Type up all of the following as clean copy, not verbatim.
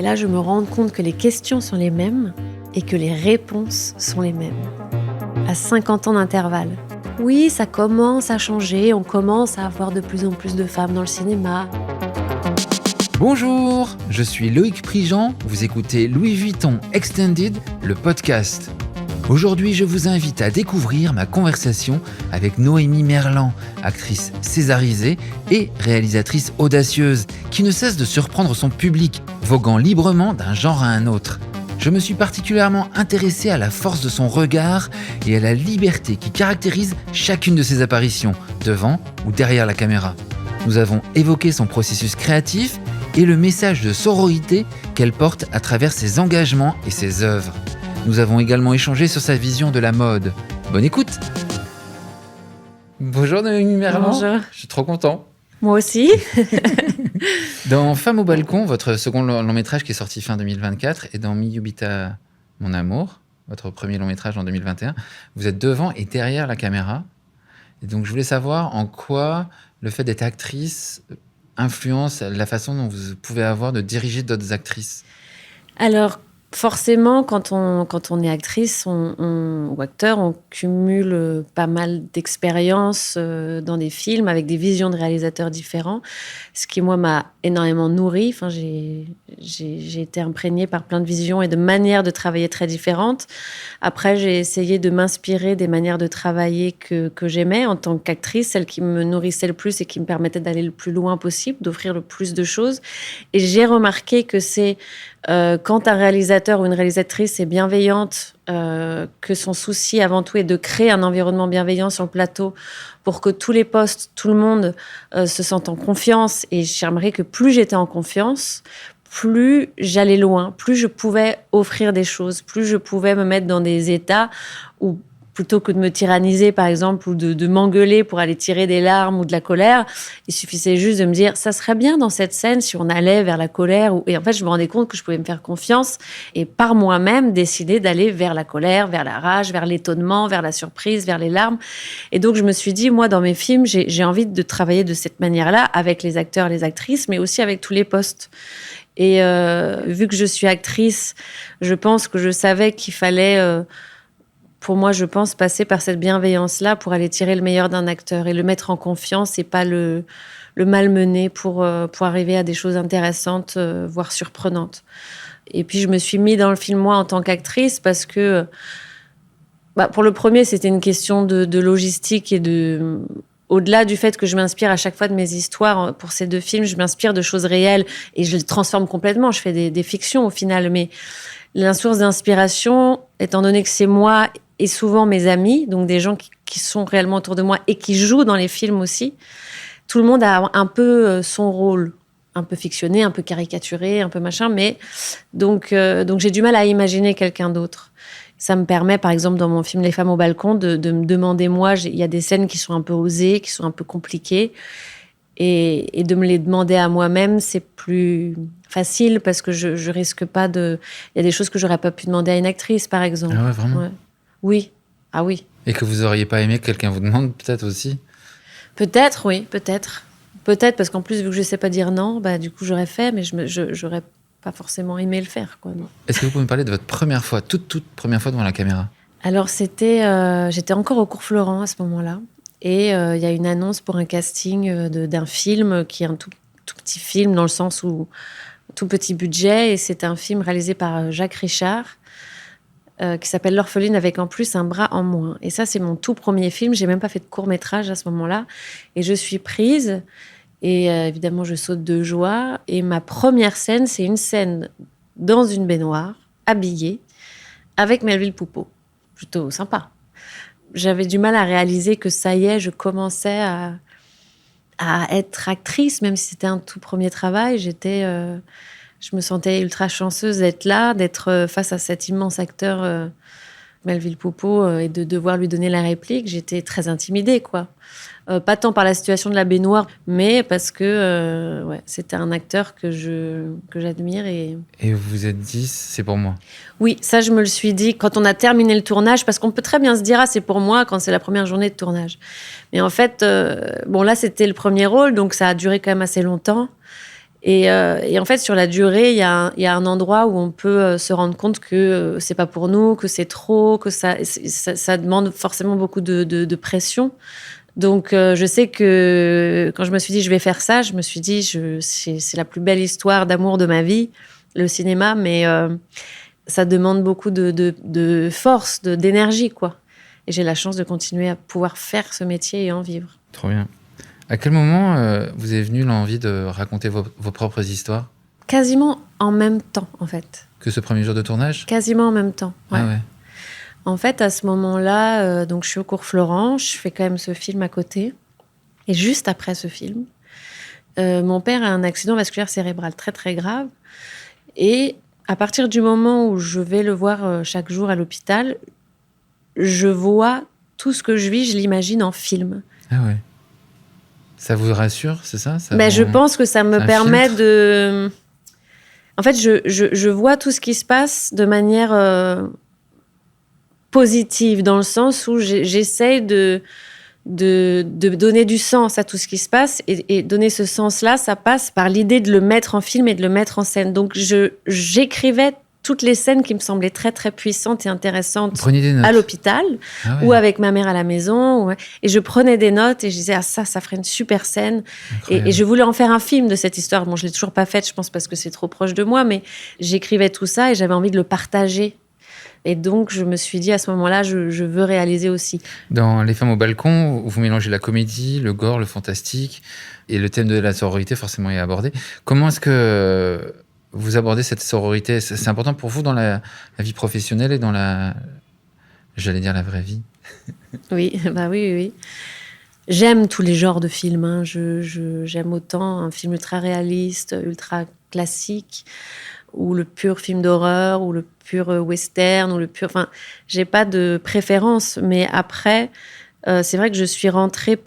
Et là, je me rends compte que les questions sont les mêmes et que les réponses sont les mêmes. À 50 ans d'intervalle. Oui, ça commence à changer, on commence à avoir de plus en plus de femmes dans le cinéma. Bonjour, je suis Loïc Prigent, vous écoutez Louis Vuitton Extended, le podcast. Aujourd'hui, je vous invite à découvrir ma conversation avec Noémie Merlan, actrice césarisée et réalisatrice audacieuse, qui ne cesse de surprendre son public, voguant librement d'un genre à un autre. Je me suis particulièrement intéressé à la force de son regard et à la liberté qui caractérise chacune de ses apparitions, devant ou derrière la caméra. Nous avons évoqué son processus créatif et le message de sororité qu'elle porte à travers ses engagements et ses œuvres. Nous avons également échangé sur sa vision de la mode. Bonne écoute! Bonjour Noémie Merlan. Bonjour. Je suis trop content. Moi aussi. Dans Femme au balcon, votre second long métrage qui est sorti fin 2024, et dans Mi Yubita, mon amour, votre premier long métrage en 2021, vous êtes devant et derrière la caméra. Et donc je voulais savoir en quoi le fait d'être actrice influence la façon dont vous pouvez avoir de diriger d'autres actrices. Alors, forcément, quand on est actrice ou acteur, on cumule pas mal d'expériences dans des films avec des visions de réalisateurs différents, ce qui, moi, m'a énormément nourrie. Enfin, j'ai été imprégnée par plein de visions et de manières de travailler très différentes. Après, j'ai essayé de m'inspirer des manières de travailler que j'aimais en tant qu'actrice, celles qui me nourrissaient le plus et qui me permettaient d'aller le plus loin possible, d'offrir le plus de choses. Et j'ai remarqué que c'est quand un réalisateur ou une réalisatrice est bienveillante, que son souci avant tout est de créer un environnement bienveillant sur le plateau pour que tous les postes, tout le monde se sente en confiance. Et j'aimerais que plus j'étais en confiance, plus j'allais loin, plus je pouvais offrir des choses, plus je pouvais me mettre dans des états où, plutôt que de me tyranniser, par exemple, ou de m'engueuler pour aller tirer des larmes ou de la colère, il suffisait juste de me dire, ça serait bien dans cette scène si on allait vers la colère. Et en fait, je me rendais compte que je pouvais me faire confiance et par moi-même décider d'aller vers la colère, vers la rage, vers l'étonnement, vers la surprise, vers les larmes. Et donc, je me suis dit, moi, dans mes films, j'ai envie de travailler de cette manière-là avec les acteurs, les actrices, mais aussi avec tous les postes. Et vu que je suis actrice, je pense que je savais qu'il fallait... pour moi, je pense, passer par cette bienveillance-là pour aller tirer le meilleur d'un acteur et le mettre en confiance et pas le malmener pour arriver à des choses intéressantes, voire surprenantes. Et puis, je me suis mis dans le film, moi, en tant qu'actrice, parce que, pour le premier, c'était une question de logistique et au-delà du fait que je m'inspire à chaque fois de mes histoires, pour ces deux films, je m'inspire de choses réelles et je les transforme complètement. Je fais des fictions, au final, mais la source d'inspiration, étant donné que c'est moi et souvent mes amis, donc des gens qui sont réellement autour de moi et qui jouent dans les films aussi, tout le monde a un peu son rôle, un peu fictionné, un peu caricaturé, un peu machin, mais donc j'ai du mal à imaginer quelqu'un d'autre. Ça me permet, par exemple, dans mon film Les Femmes au balcon, de me demander, moi, il y a des scènes qui sont un peu osées, qui sont un peu compliquées, et de me les demander à moi-même, c'est plus facile parce que je risque pas de... Il y a des choses que j'aurais pas pu demander à une actrice, par exemple. Ah ouais, vraiment ? Ouais. Oui. Ah oui. Et que vous auriez pas aimé que quelqu'un vous demande, peut-être aussi ? Peut-être, oui, peut-être. Peut-être, parce qu'en plus, vu que je sais pas dire non, du coup, j'aurais fait, mais j'aurais pas forcément aimé le faire, quoi. Non. Est-ce que vous pouvez me parler de votre première fois, toute première fois devant la caméra ? Alors, j'étais encore au cours Florent à ce moment-là. Et il y a une annonce pour un casting d'un film qui est un tout petit film, dans le sens où tout petit budget. Et c'est un film réalisé par Jacques Richard, qui s'appelle L'Orpheline, avec en plus un bras en moins. Et ça, c'est mon tout premier film. J'ai même pas fait de court-métrage à ce moment-là. Et je suis prise. Et évidemment, je saute de joie. Et ma première scène, c'est une scène dans une baignoire, habillée, avec Melville Poupeau. Plutôt sympa. J'avais du mal à réaliser que ça y est, je commençais à être actrice, même si c'était un tout premier travail. Je me sentais ultra chanceuse d'être là, d'être face à cet immense acteur, Melville Poupeau, et de devoir lui donner la réplique. J'étais très intimidée, quoi. Pas tant par la situation de la baignoire, mais parce que c'était un acteur que j'admire. Et vous vous êtes dit, c'est pour moi. Oui, ça, je me le suis dit quand on a terminé le tournage, parce qu'on peut très bien se dire, c'est pour moi, quand c'est la première journée de tournage. Mais en fait, là, c'était le premier rôle, donc ça a duré quand même assez longtemps. Et en fait, sur la durée, il y a un endroit où on peut se rendre compte que c'est pas pour nous, que c'est trop, que ça demande forcément beaucoup de pression. Donc, je sais que quand je me suis dit je vais faire ça, je me suis dit c'est la plus belle histoire d'amour de ma vie, le cinéma, mais ça demande beaucoup de force, d'énergie, quoi. Et j'ai la chance de continuer à pouvoir faire ce métier et en vivre. Trop bien. À quel moment vous est venue l'envie de raconter vos propres histoires ? Quasiment en même temps, en fait. Que ce premier jour de tournage ? Quasiment en même temps, ouais. Ah ouais. En fait, à ce moment-là, donc je suis au cours Florent, je fais quand même ce film à côté. Et juste après ce film, mon père a un accident vasculaire cérébral très, très grave. Et à partir du moment où je vais le voir chaque jour à l'hôpital, je vois tout ce que je vis, je l'imagine en film. Ah ouais. Ça vous rassure, c'est ça, Je pense que ça me permet filtre. de... En fait, je vois tout ce qui se passe de manière positive, dans le sens où j'essaye de donner du sens à tout ce qui se passe. Et donner ce sens-là, ça passe par l'idée de le mettre en film et de le mettre en scène. Donc, j'écrivais toutes les scènes qui me semblaient très, très puissantes et intéressantes à l'hôpital ou avec ma mère à la maison. Et je prenais des notes et je disais, ça ferait une super scène. Et je voulais en faire un film de cette histoire. Bon, je ne l'ai toujours pas faite, je pense, parce que c'est trop proche de moi, mais j'écrivais tout ça et j'avais envie de le partager. Et donc, je me suis dit, à ce moment-là, je veux réaliser aussi. Dans Les femmes au balcon, vous mélangez la comédie, le gore, le fantastique, et le thème de la sororité, forcément, est abordé. Comment est-ce que vous abordez cette sororité ? C'est important pour vous dans la vie professionnelle et dans j'allais dire la vraie vie. Oui, oui. J'aime tous les genres de films. Hein. J'aime autant un film ultra réaliste, ultra classique, ou le pur film d'horreur, ou le pur western, ou le pur... Enfin, j'ai pas de préférence, mais après, c'est vrai que je suis rentrée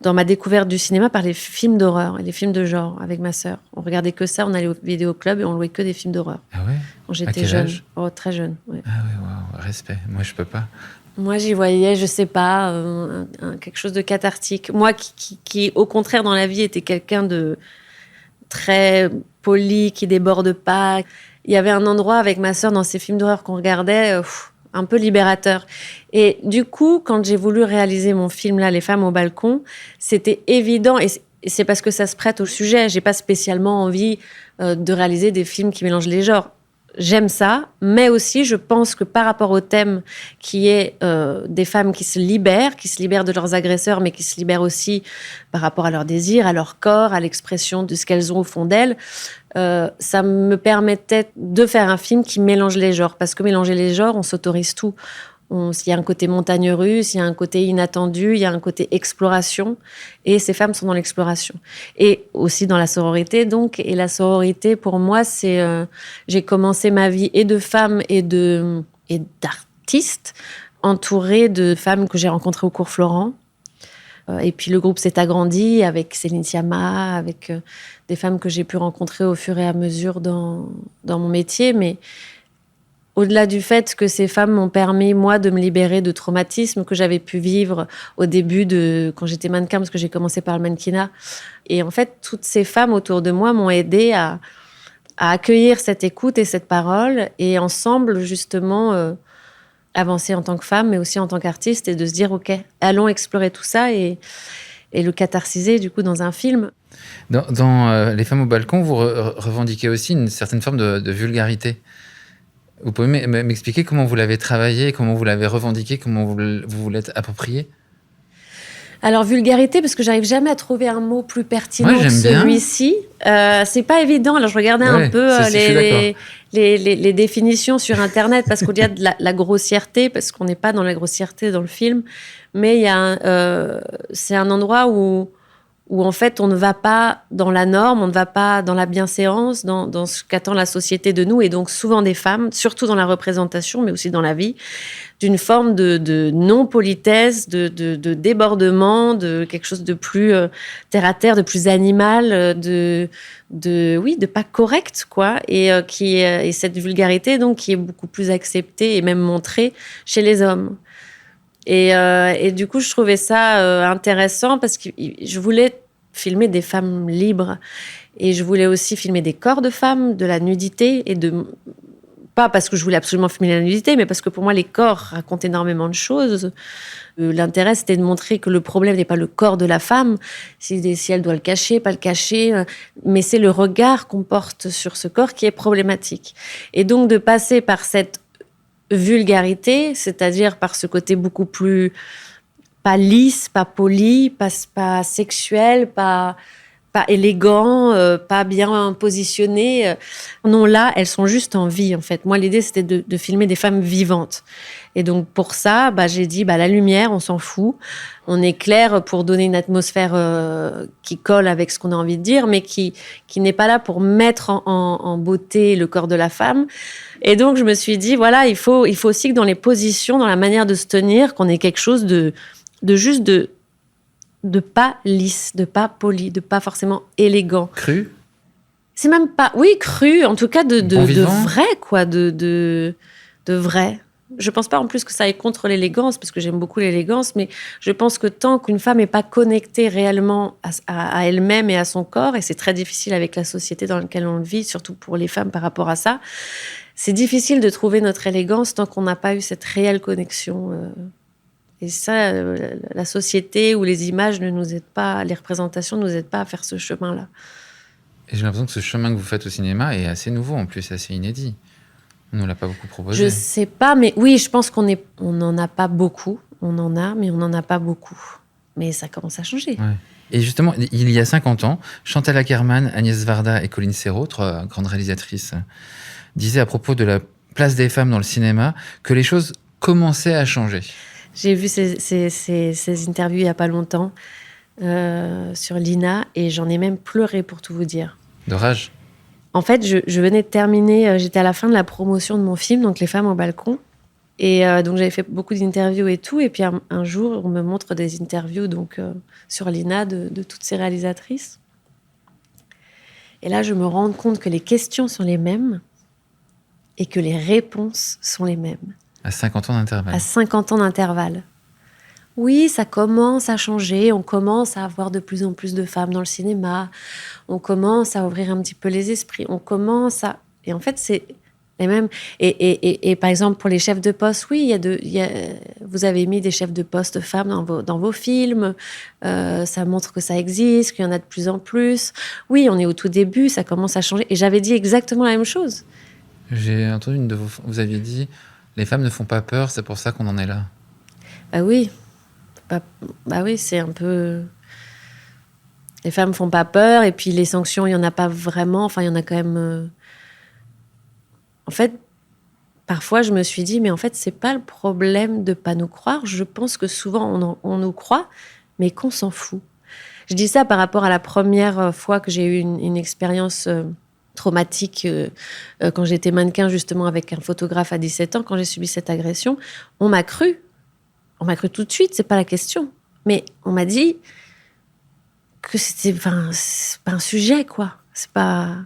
dans ma découverte du cinéma par les films d'horreur et les films de genre avec ma sœur. On regardait que ça, on allait au vidéoclub et on louait que des films d'horreur. Ah ouais ? Quand j'étais jeune. Âge ? Oh, très jeune, ouais. Ah ouais, waouh, respect. Moi, je peux pas. Moi, j'y voyais, je sais pas, quelque chose de cathartique. Moi, qui, au contraire, dans la vie, était quelqu'un de très poli, qui déborde pas. Il y avait un endroit avec ma sœur dans ces films d'horreur qu'on regardait, un peu libérateur. Et du coup, quand j'ai voulu réaliser mon film là, Les femmes au balcon, c'était évident, et c'est parce que ça se prête au sujet. J'ai pas spécialement envie de réaliser des films qui mélangent les genres. J'aime ça, mais aussi je pense que par rapport au thème qui est des femmes qui se libèrent de leurs agresseurs, mais qui se libèrent aussi par rapport à leurs désirs, à leur corps, à l'expression de ce qu'elles ont au fond d'elles, ça me permettait de faire un film qui mélange les genres. Parce que mélanger les genres, on s'autorise tout. Il y a un côté montagne russe, il y a un côté inattendu, il y a un côté exploration. Et ces femmes sont dans l'exploration. Et aussi dans la sororité, donc. Et la sororité, pour moi, c'est... j'ai commencé ma vie et de femme et d'artiste, entourée de femmes que j'ai rencontrées au cours Florent. Et puis le groupe s'est agrandi avec Céline Sciamma, avec des femmes que j'ai pu rencontrer au fur et à mesure dans mon métier. Mais au-delà du fait que ces femmes m'ont permis, moi, de me libérer de traumatismes que j'avais pu vivre au début quand j'étais mannequin, parce que j'ai commencé par le mannequinat. Et en fait, toutes ces femmes autour de moi m'ont aidée à accueillir cette écoute et cette parole, et ensemble, justement, avancer en tant que femme, mais aussi en tant qu'artiste, et de se dire, OK, allons explorer tout ça et le catharsiser, du coup, dans un film. Dans Les femmes au balcon, vous revendiquez aussi une certaine forme de vulgarité. Vous pouvez m'expliquer comment vous l'avez travaillé, comment vous l'avez revendiqué, comment vous l'êtes approprié ? Alors, vulgarité, parce que j'arrive jamais à trouver un mot plus pertinent que celui-ci. C'est pas évident. Alors, je regardais un peu les définitions sur Internet, parce qu'il y a de la grossièreté, parce qu'on n'est pas dans la grossièreté dans le film, mais c'est un endroit où en fait, on ne va pas dans la norme, on ne va pas dans la bienséance, dans ce qu'attend la société de nous, et donc souvent des femmes, surtout dans la représentation, mais aussi dans la vie, d'une forme de non-politesse, de débordement, de quelque chose de plus terre-à-terre, de plus animal, de pas correct, quoi, et cette vulgarité, donc, qui est beaucoup plus acceptée et même montrée chez les hommes. Et du coup, je trouvais ça intéressant, parce que je voulais filmer des femmes libres. Et je voulais aussi filmer des corps de femmes, de la nudité, pas parce que je voulais absolument filmer la nudité, mais parce que pour moi, les corps racontent énormément de choses. L'intérêt, c'était de montrer que le problème n'est pas le corps de la femme, si elle doit le cacher, pas le cacher, mais c'est le regard qu'on porte sur ce corps qui est problématique. Et donc, de passer par cette vulgarité, c'est-à-dire par ce côté beaucoup plus pas lisse, pas poli, pas sexuel, pas élégant, pas bien positionné. Non, là, elles sont juste en vie, en fait. Moi, l'idée, c'était de filmer des femmes vivantes. Et donc, pour ça, j'ai dit, la lumière, on s'en fout. On éclaire pour donner une atmosphère qui colle avec ce qu'on a envie de dire, mais qui n'est pas là pour mettre en beauté le corps de la femme. Et donc, je me suis dit, voilà, il faut aussi que dans les positions, dans la manière de se tenir, qu'on ait quelque chose de pas lisse, de pas poli, de pas forcément élégant. Cru ? C'est même pas... Oui, cru, en tout cas de vrai, quoi, de vrai. Je pense pas en plus que ça aille contre l'élégance, parce que j'aime beaucoup l'élégance, mais je pense que tant qu'une femme n'est pas connectée réellement à elle-même et à son corps, et c'est très difficile avec la société dans laquelle on le vit, surtout pour les femmes par rapport à ça, c'est difficile de trouver notre élégance tant qu'on n'a pas eu cette réelle connexion. Et ça, la société ou les images ne nous aident pas, les représentations ne nous aident pas à faire ce chemin-là. Et j'ai l'impression que ce chemin que vous faites au cinéma est assez nouveau, en plus, assez inédit. On ne nous l'a pas beaucoup proposé. Je sais pas, mais oui, je pense qu'on n'en a pas beaucoup. On en a, mais on n'en a pas beaucoup. Mais ça commence à changer. Ouais. Et justement, il y a 50 ans, Chantal Akerman, Agnès Varda et Colline Serrault, 3 grandes réalisatrices, disaient à propos de la place des femmes dans le cinéma que les choses commençaient à changer. J'ai vu ces interviews il n'y a pas longtemps sur Lina et j'en ai même pleuré pour tout vous dire. De rage ? En fait, je venais de terminer, j'étais à la fin de la promotion de mon film, donc Les femmes au balcon. Et donc j'avais fait beaucoup d'interviews et tout. Et puis un jour, on me montre des interviews sur Lina de toutes ces réalisatrices. Et là, je me rends compte que les questions sont les mêmes et que les réponses sont les mêmes. À 50 ans d'intervalle. À 50 ans d'intervalle. Oui, ça commence à changer. On commence à avoir de plus en plus de femmes dans le cinéma. On commence à ouvrir un petit peu les esprits. On commence à... Et en fait, c'est les mêmes. Et par exemple, pour les chefs de poste, oui, vous avez mis des chefs de poste femmes dans vos films. Ça montre que ça existe, qu'il y en a de plus en plus. Oui, on est au tout début, ça commence à changer. Et j'avais dit exactement la même chose. J'ai entendu une de vos... Vous aviez dit... Les femmes ne font pas peur, c'est pour ça qu'on en est là. Bah oui. Oui, c'est un peu... Les femmes font pas peur, et puis les sanctions, il n'y en a pas vraiment. Enfin, il y en a quand même... En fait, parfois, je me suis dit, mais en fait, c'est pas le problème de pas nous croire. Je pense que souvent, on nous croit, mais qu'on s'en fout. Je dis ça par rapport à la première fois que j'ai eu une expérience... traumatique quand j'étais mannequin justement avec un photographe à 17 ans, quand j'ai subi cette agression, on m'a cru tout de suite, c'est pas la question, mais on m'a dit que c'est pas un sujet, quoi, c'est pas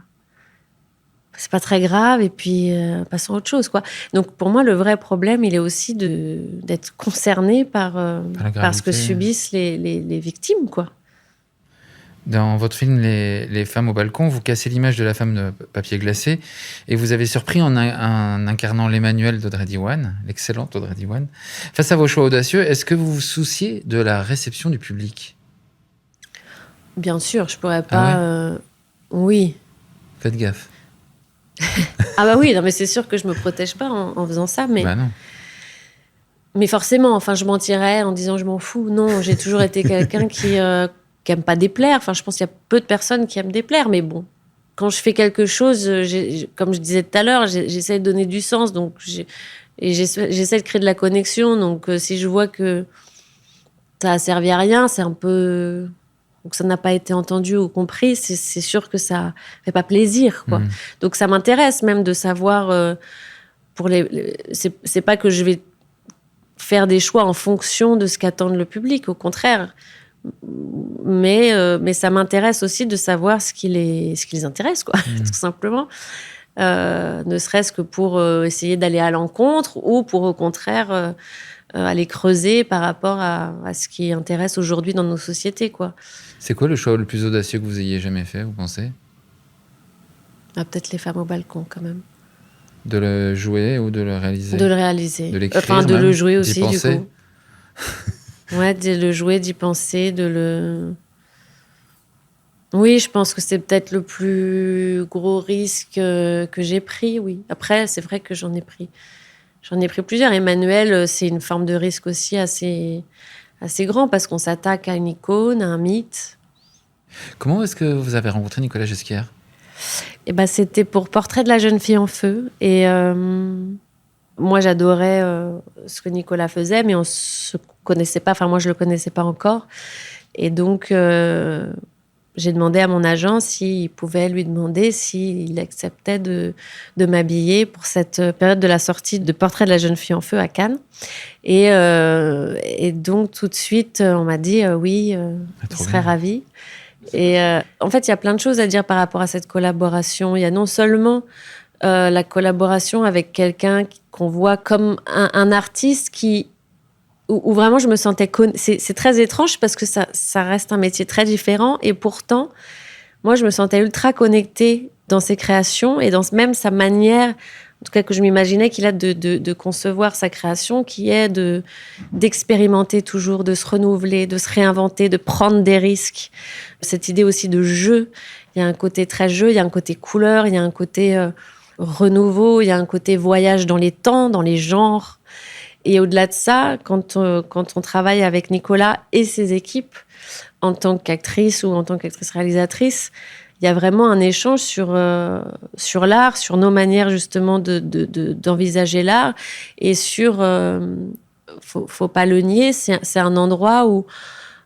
très grave, et puis passons à autre chose, quoi. Donc pour moi, le vrai problème, il est aussi d'être concerné par ce que subissent les victimes, quoi. Dans votre film Les femmes au balcon, vous cassez l'image de la femme de papier glacé et vous avez surpris en incarnant l'Emmanuel d'Audrey Diwan, l'excellente Audrey Diwan. Face à vos choix audacieux, est-ce que vous vous souciez de la réception du public ? Bien sûr, je pourrais pas... Ah ouais oui. Faites gaffe. Ah bah oui, non, mais c'est sûr que je me protège pas en faisant ça, mais... Bah non. Mais forcément, enfin, je mentirais en disant je m'en fous. Non, j'ai toujours été quelqu'un qui aime pas déplaire. Enfin, je pense qu'il y a peu de personnes qui aiment déplaire, mais bon, quand je fais quelque chose, comme je disais tout à l'heure, j'essaie de donner du sens, donc j'essaie de créer de la connexion. Donc, si je vois que ça a servi à rien, c'est un peu... Donc, ça n'a pas été entendu ou compris, c'est sûr que ça fait pas plaisir, quoi. Donc, ça m'intéresse même de savoir... c'est pas que je vais faire des choix en fonction de ce qu'attend le public, au contraire. Mais ça m'intéresse aussi de savoir ce qui les intéresse, quoi, tout simplement. ne serait-ce que pour essayer d'aller à l'encontre ou pour au contraire aller creuser par rapport à ce qui intéresse aujourd'hui dans nos sociétés, quoi. C'est quoi le choix le plus audacieux que vous ayez jamais fait, vous pensez? Peut-être Les femmes au balcon, quand même. De le jouer ou de le réaliser? De le réaliser. De l'écrire Enfin, de même, le jouer d'y aussi, penser. du coup. Ouais, de le jouer, d'y penser, de le... Oui, je pense que c'est peut-être le plus gros risque que j'ai pris, oui. Après, c'est vrai que j'en ai pris plusieurs. Emmanuel, c'est une forme de risque aussi assez grand parce qu'on s'attaque à une icône, à un mythe. Comment est-ce que vous avez rencontré Nicolas Ghesquière? Et ben, c'était pour Portrait de la jeune fille en feu. Et moi, j'adorais ce que Nicolas faisait, mais on se connaissait pas. Enfin, moi, je le connaissais pas encore. Et donc, j'ai demandé à mon agent s'il pouvait lui demander s'il acceptait de m'habiller pour cette période de la sortie de Portrait de la jeune fille en feu à Cannes. Et donc, tout de suite, on m'a dit oui, il serait ravi. Et en fait, il y a plein de choses à dire par rapport à cette collaboration. Il y a non seulement la collaboration avec quelqu'un qu'on voit comme un artiste où vraiment je me sentais... C'est très étrange parce que ça reste un métier très différent et pourtant, moi, je me sentais ultra connectée dans ses créations et dans même sa manière, en tout cas que je m'imaginais qu'il a de concevoir sa création, qui est d'expérimenter toujours, de se renouveler, de se réinventer, de prendre des risques. Cette idée aussi de jeu, il y a un côté très jeu, il y a un côté couleur, il y a un côté renouveau, il y a un côté voyage dans les temps, dans les genres. Et au-delà de ça, quand on travaille avec Nicolas et ses équipes, en tant qu'actrice ou en tant qu'actrice réalisatrice, il y a vraiment un échange sur l'art, sur nos manières justement d'envisager l'art. Et faut pas le nier, c'est un endroit où,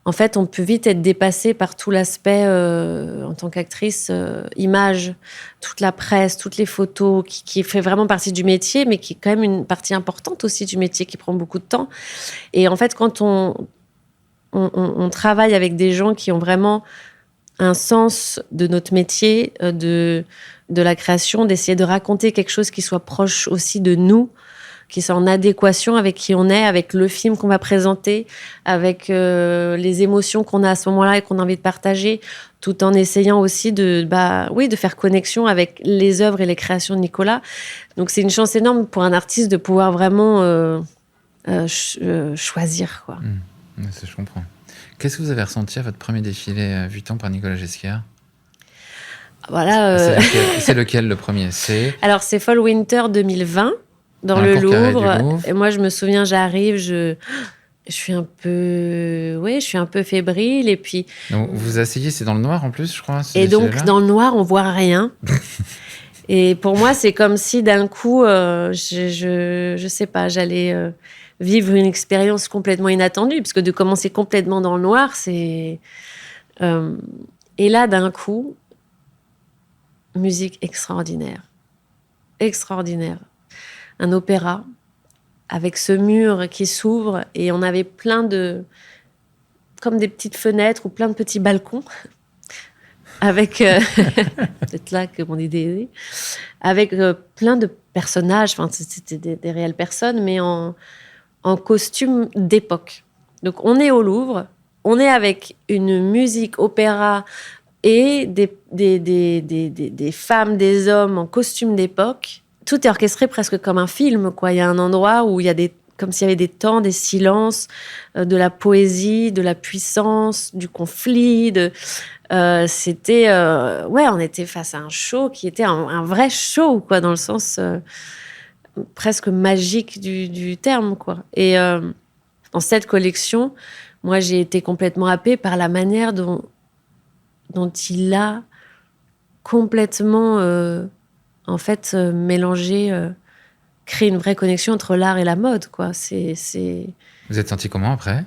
en fait, on peut vite être dépassé par tout l'aspect, en tant qu'actrice, image, toute la presse, toutes les photos, qui fait vraiment partie du métier, mais qui est quand même une partie importante aussi du métier, qui prend beaucoup de temps. Et en fait, quand on travaille avec des gens qui ont vraiment un sens de notre métier, de la création, d'essayer de raconter quelque chose qui soit proche aussi de nous, qui soit en adéquation avec qui on est, avec le film qu'on va présenter, avec les émotions qu'on a à ce moment-là et qu'on a envie de partager, tout en essayant aussi de faire connexion avec les œuvres et les créations de Nicolas. Donc c'est une chance énorme pour un artiste de pouvoir vraiment choisir, quoi. Ça, je comprends. Qu'est-ce que vous avez ressenti à votre premier défilé 8 ans par Nicolas Ghesquière? Voilà. C'est lequel le premier? Alors c'est Fall Winter 2020 dans le Louvre. Et moi je me souviens, j'arrive, je suis un peu fébrile et puis. Donc, vous vous asseyez, c'est dans le noir en plus, je crois. Et donc dans le noir, on voit rien. Et pour moi, c'est comme si d'un coup, je sais pas, j'allais vivre une expérience complètement inattendue, parce que de commencer complètement dans le noir, c'est... Et là, d'un coup, musique extraordinaire. Extraordinaire. Un opéra, avec ce mur qui s'ouvre, et on avait plein de... comme des petites fenêtres ou plein de petits balcons, avec... peut-être là que mon idée est... Avec plein de personnages, enfin, c'était des réelles personnes, mais en costume d'époque. Donc, on est au Louvre, on est avec une musique opéra et des femmes, des hommes en costume d'époque. Tout est orchestré presque comme un film, quoi. Il y a un endroit où il y a comme s'il y avait des temps, des silences, de la poésie, de la puissance, du conflit. C'était... on était face à un show qui était un vrai show, quoi, dans le sens... presque magique du terme, quoi. Et dans cette collection, moi, j'ai été complètement happée par la manière dont il a complètement, mélangé, créé une vraie connexion entre l'art et la mode, quoi. Vous êtes sentie comment après?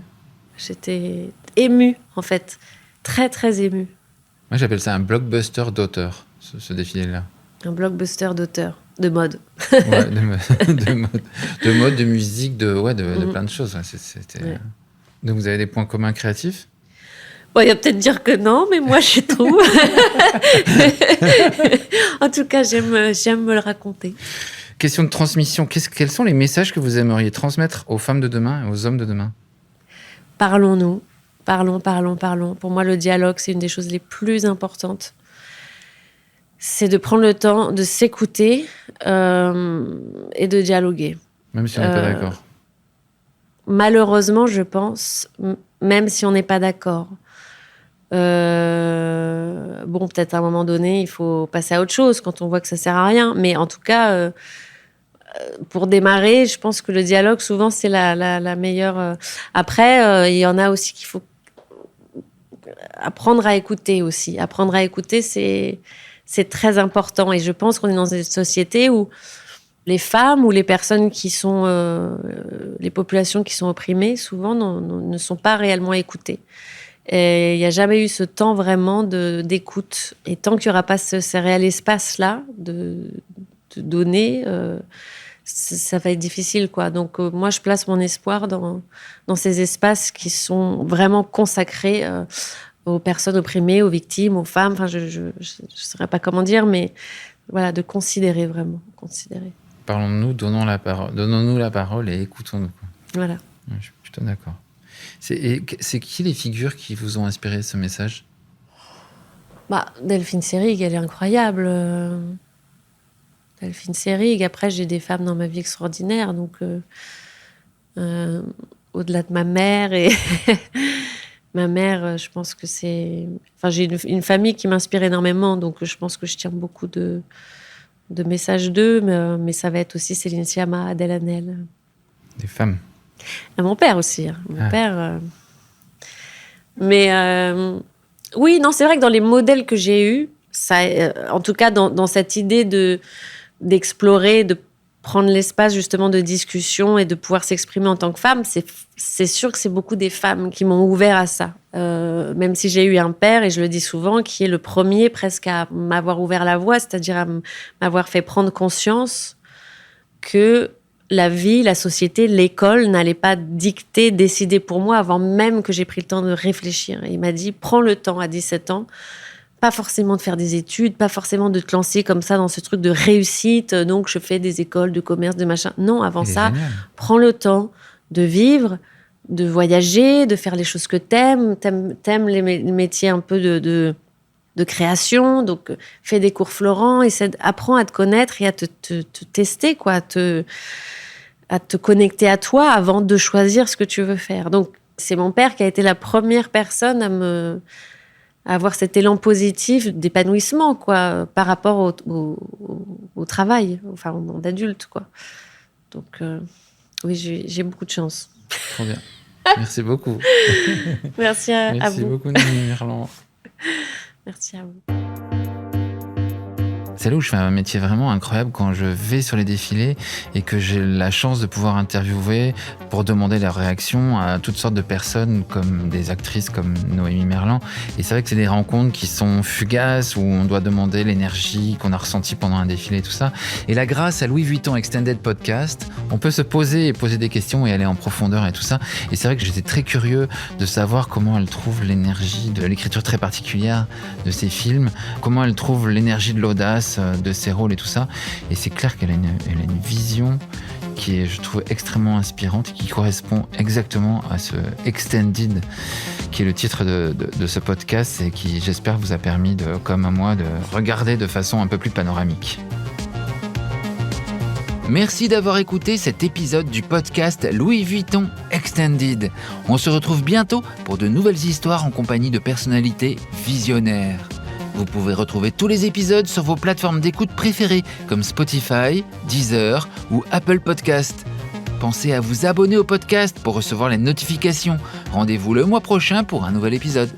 J'étais émue, en fait. Très, très émue. Moi, j'appelle ça un blockbuster d'auteur, ce défilé-là. Un blockbuster d'auteur. De mode. Ouais, de mode, de musique, de plein de choses. Ouais. Donc, vous avez des points communs créatifs? Bon, il va peut-être dire que non, mais moi, je trouve. En tout cas, j'aime me le raconter. Question de transmission. Quels sont les messages que vous aimeriez transmettre aux femmes de demain et aux hommes de demain ? Parlons-nous. Parlons. Pour moi, le dialogue, c'est une des choses les plus importantes. C'est de prendre le temps de s'écouter et de dialoguer. Même si on n'est pas d'accord. Malheureusement, je pense, même si on n'est pas d'accord. Peut-être à un moment donné, il faut passer à autre chose quand on voit que ça sert à rien. Mais en tout cas, pour démarrer, je pense que le dialogue, souvent, c'est la meilleure. Après, il y en a aussi qu'il faut apprendre à écouter aussi. Apprendre à écouter, c'est très important. Et je pense qu'on est dans une société où les femmes ou les personnes qui sont... les populations qui sont opprimées, souvent, ne sont pas réellement écoutées. Et il n'y a jamais eu ce temps vraiment d'écoute. Et tant qu'il n'y aura pas ce réel espace-là de donner, ça va être difficile, quoi. Donc, moi, je place mon espoir dans ces espaces qui sont vraiment consacrés aux personnes opprimées, aux victimes, aux femmes. Enfin, je ne saurais pas comment dire, mais voilà, de considérer vraiment. Considérer. Parlons-nous, donnons-nous la parole et écoutons-nous. Voilà. Ouais, je suis plutôt d'accord. C'est qui les figures qui vous ont inspiré ce message ? Delphine Seyrig, elle est incroyable. Delphine Seyrig. Après, j'ai des femmes dans ma vie extraordinaires. Donc, au-delà de ma mère et... Ma mère, je pense que c'est... Enfin, j'ai une famille qui m'inspire énormément, donc je pense que je tiens beaucoup de messages d'eux, mais ça va être aussi Céline Sciamma, Adèle Haenel. Des femmes. Et mon père aussi. Mon père... Mais oui, non, c'est vrai que dans les modèles que j'ai eus, ça, en tout cas dans cette idée d'explorer, de prendre l'espace justement de discussion et de pouvoir s'exprimer en tant que femme, c'est sûr que c'est beaucoup des femmes qui m'ont ouvert à ça. Même si j'ai eu un père, et je le dis souvent, qui est le premier presque à m'avoir ouvert la voie, c'est-à-dire à m'avoir fait prendre conscience que la vie, la société, l'école n'allait pas dicter, décider pour moi avant même que j'ai pris le temps de réfléchir. Et il m'a dit, prends le temps à 17 ans, pas forcément de faire des études, pas forcément de te lancer comme ça dans ce truc de réussite, donc je fais des écoles de commerce, de machin. Non, avant ça, prends le temps de vivre, de voyager, de faire les choses que t'aimes les métiers un peu de création, donc fais des cours Florent, apprends à te connaître et à te tester, quoi, à te connecter à toi avant de choisir ce que tu veux faire. Donc, c'est mon père qui a été la première personne à avoir cet élan positif d'épanouissement, quoi, par rapport au travail, enfin, au monde adulte, quoi. Donc, oui, j'ai beaucoup de chance. Trop bien. Merci beaucoup. Merci à vous. Merci beaucoup, Noémie Merlan. Merci à vous. C'est là où je fais un métier vraiment incroyable quand je vais sur les défilés et que j'ai la chance de pouvoir interviewer pour demander leur réaction à toutes sortes de personnes comme des actrices comme Noémie Merlan. Et c'est vrai que c'est des rencontres qui sont fugaces où on doit demander l'énergie qu'on a ressentie pendant un défilé et tout ça. Et là, grâce à Louis Vuitton Extended Podcast, on peut se poser des questions et aller en profondeur et tout ça. Et c'est vrai que j'étais très curieux de savoir comment elle trouve l'énergie de l'écriture très particulière de ses films, comment elle trouve l'énergie de l'audace de ses rôles et tout ça. Et c'est clair qu'elle a une vision qui est, je trouve, extrêmement inspirante et qui correspond exactement à ce Extended, qui est le titre de ce podcast et qui, j'espère, vous a permis, comme à moi, de regarder de façon un peu plus panoramique. Merci d'avoir écouté cet épisode du podcast Louis Vuitton Extended. On se retrouve bientôt pour de nouvelles histoires en compagnie de personnalités visionnaires. Vous pouvez retrouver tous les épisodes sur vos plateformes d'écoute préférées comme Spotify, Deezer ou Apple Podcast. Pensez à vous abonner au podcast pour recevoir les notifications. Rendez-vous le mois prochain pour un nouvel épisode.